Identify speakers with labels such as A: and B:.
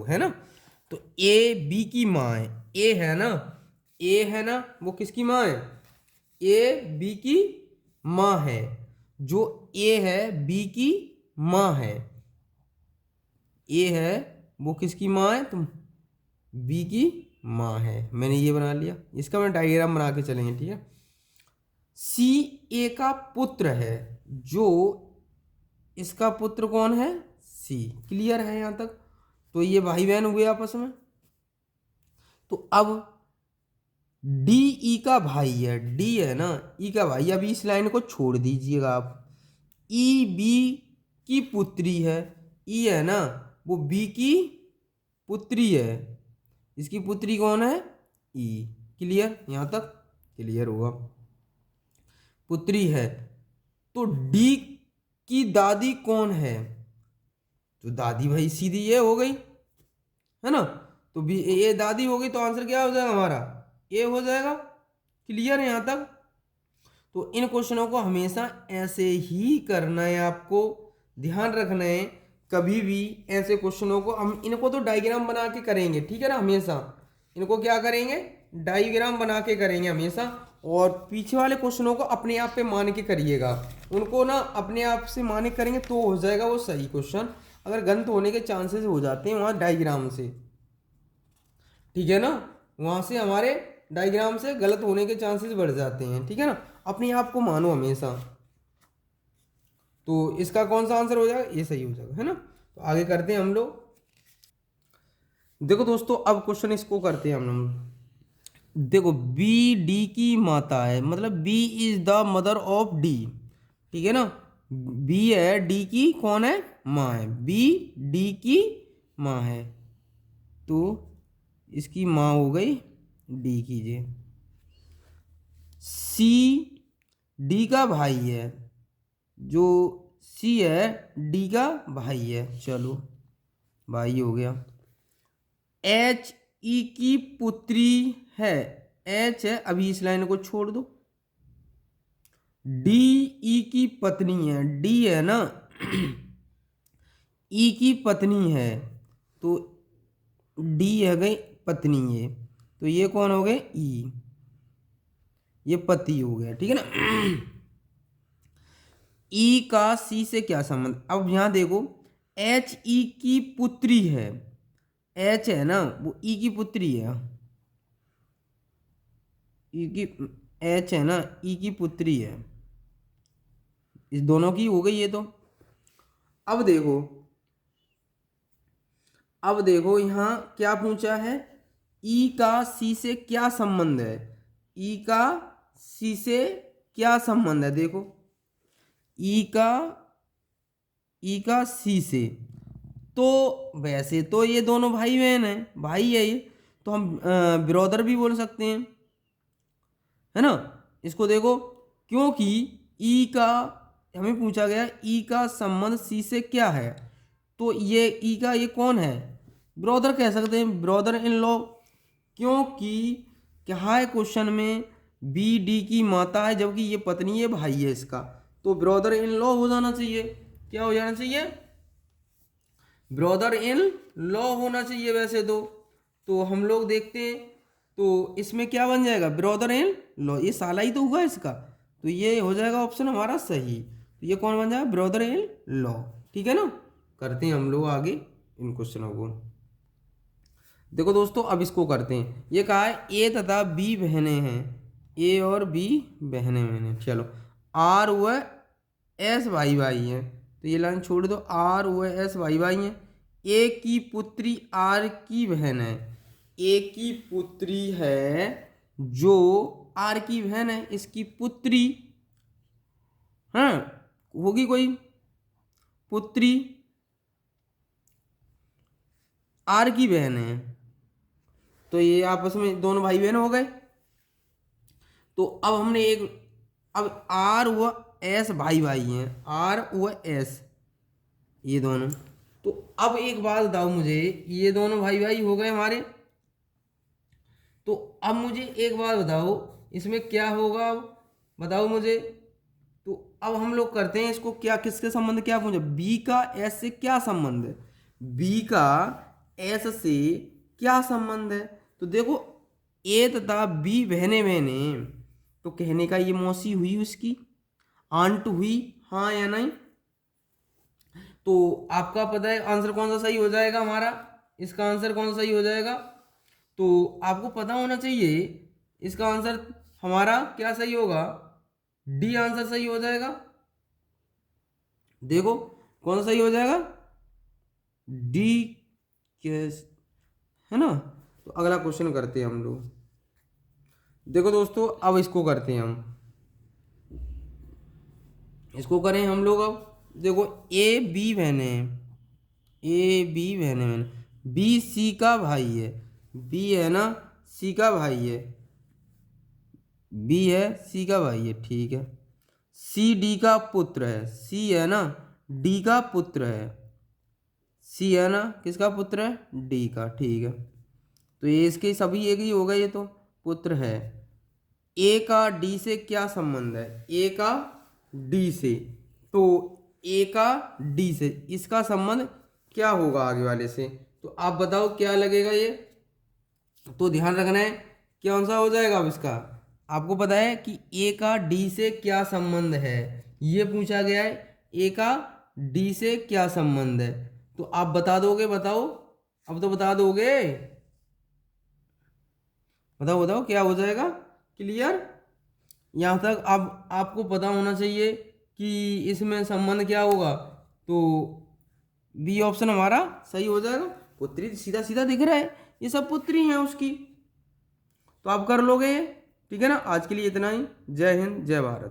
A: है ना। तो ए बी की माँ है, ए है ना, ए है ना, वो किसकी माँ है, ए बी की माँ है। जो ए है बी की माँ है, ए है वो किसकी माँ है, तुम बी की माँ है। मैंने ये बना लिया, इसका मैं डायग्राम बना के चलेंगे, ठीक है। सी ए का पुत्र है, जो इसका पुत्र कौन है, सी। क्लियर है यहां तक। तो ये भाई बहन हुए आपस में। तो अब डी ई का भाई है, डी है ना ई का भाई। अभी इस लाइन को छोड़ दीजिएगा आप। ई बी की पुत्री है, ई है ना वो बी की पुत्री है, इसकी पुत्री कौन है, ई। क्लियर यहां तक, क्लियर हुआ, पुत्री है। तो डी की दादी कौन है, तो दादी भाई सीधी ये हो गई, है ना। तो बी ये दादी हो गई, तो आंसर क्या हो जाएगा हमारा, ए हो जाएगा। क्लियर है यहां तक। तो इन क्वेश्चनों को हमेशा ऐसे ही करना है, आपको ध्यान रखना है। कभी भी ऐसे क्वेश्चनों को हम इनको तो डायग्राम बना के करेंगे, ठीक है ना। हमेशा इनको क्या करेंगे, डायग्राम बना के करेंगे हमेशा। और पीछे वाले क्वेश्चनों को अपने आप पे मान के करिएगा, उनको ना अपने आप से मान के करेंगे तो हो जाएगा वो सही क्वेश्चन। अगर गलत होने के चांसेस हो जाते हैं वहाँ डायग्राम से, ठीक है ना, वहाँ से हमारे डायग्राम से गलत होने के चांसेस बढ़ जाते हैं, ठीक है ना। अपने आप को मानो हमेशा। तो इसका कौन सा आंसर हो जाएगा, ये सही हो जाएगा, है ना। तो आगे करते हैं हम लोग। देखो दोस्तों, अब क्वेश्चन इसको करते हैं हम लोग। देखो बी डी की माता है, मतलब B is the mother of D, ठीक है ना। बी है, डी की कौन है, माँ है, बी डी की माँ है। तो इसकी माँ हो गई डी कीजिए। सी डी का भाई है, जो सी है डी का भाई है, चलो भाई हो गया। एच ई की पुत्री है, एच है, अभी इस लाइन को छोड़ दो। डी ई की पत्नी है, डी है ना ई की पत्नी है, तो डी है गई पत्नी, ये तो ये कौन हो गए, ई, ये पति हो गया, ठीक है ना। ई का सी से क्या संबंध, अब यहां देखो, एच ई की पुत्री है, एच है ना वो ई की पुत्री है, ई की, एच है ना ई की पुत्री है, इस दोनों की हो गई ये तो। अब देखो, अब देखो यहां क्या पूछा है, ई का सी से क्या संबंध है, ई का सी से क्या संबंध है, देखो ई का, ई का सी से, तो वैसे तो ये दोनों भाई बहन हैं, भाई है ये, तो हम ब्रदर भी बोल सकते हैं, है ना। इसको देखो, क्योंकि ई का, हमें पूछा गया ई का संबंध सी से क्या है, तो ये ई का ये कौन है, ब्रदर कह सकते हैं, ब्रदर इन लॉ। क्योंकि क्या है क्वेश्चन में, बी डी की माता है, जबकि ये पत्नी है, भाई है इसका, तो ब्रदर इन लॉ हो जाना चाहिए। क्या हो जाना चाहिए, ब्रदर इन लॉ होना चाहिए वैसे तो हम लोग देखते हैं, तो इसमें क्या बन जाएगा, ब्रदर इन लॉ, ये साला ही तो हुआ इसका, तो ये हो जाएगा ऑप्शन हमारा सही। तो ये कौन बन जाएगा, ब्रदर इन लॉ, ठीक है ना। करते हैं हम लोग आगे इन क्वेश्चनों को। देखो दोस्तों, अब इसको करते हैं। ये कहा है ए तथा बी बहनें हैं, ए और बी बहनें बहनें, चलो आर व एस भाई भाई हैं, तो ये लाइन छोड़ दो, आर व एस भाई भाई हैं। ए की पुत्री आर की बहन है, ए की पुत्री है जो आर की बहन है, इसकी पुत्री, हाँ होगी कोई पुत्री, आर की बहन है, तो ये आपस में दोनों भाई बहन हो गए। तो अब हमने एक, अब आर व एस भाई भाई हैं, आर व एस ये दोनों। तो अब एक बात बताओ मुझे, ये दोनों भाई भाई हो गए हमारे, तो अब मुझे एक बात बताओ इसमें क्या होगा, अब बताओ मुझे। तो अब हम लोग करते हैं इसको, क्या किसके संबंध क्या पूछे, बी का एस से क्या संबंध है, बी का एस से क्या संबंध है? तो देखो ए तथा बी बहने बहने, तो कहने का ये मौसी हुई उसकी, आंट हुई, हाँ या नहीं? तो आपका पता है आंसर कौन सा सही हो जाएगा हमारा, इसका आंसर कौन सा सही हो जाएगा? तो आपको पता होना चाहिए इसका आंसर हमारा क्या सही होगा, डी आंसर सही हो जाएगा। देखो कौन सा सही हो जाएगा, डी, कैस, है ना। तो अगला क्वेश्चन करते हैं हम लोग। देखो दोस्तों अब इसको करते हैं हम, इसको करें हम लोग। अब देखो ए बी बहने, ए बी बहने बहने, बी सी का भाई है, बी है ना सी का भाई है, बी है सी का भाई है, ठीक है। सी डी का पुत्र है, सी है ना डी का पुत्र है, सी है ना किसका पुत्र है, डी का, ठीक है। तो ये इसके सभी एक ही होगा, ये तो पुत्र है। ए का डी से क्या संबंध है, ए का डी से, तो ए का डी से इसका संबंध क्या होगा आगे वाले से, तो आप बताओ क्या लगेगा ये। तो ध्यान रखना है कौन सा हो जाएगा अब इसका, आपको पता है कि ए का डी से क्या संबंध है, ये पूछा गया है, ए का डी से क्या संबंध है, तो आप बता दोगे, बताओ अब तो बता दोगे, बताओ बताओ क्या हो जाएगा, क्लियर? यहाँ तक अब आपको पता होना चाहिए कि इसमें संबंध क्या होगा, तो बी ऑप्शन हमारा सही हो जाएगा। पुत्री सीधा सीधा दिख रहा है, ये सब पुत्री हैं उसकी, तो आप कर लोगे ये, ठीक है ना। आज के लिए इतना ही, जय हिंद जय भारत।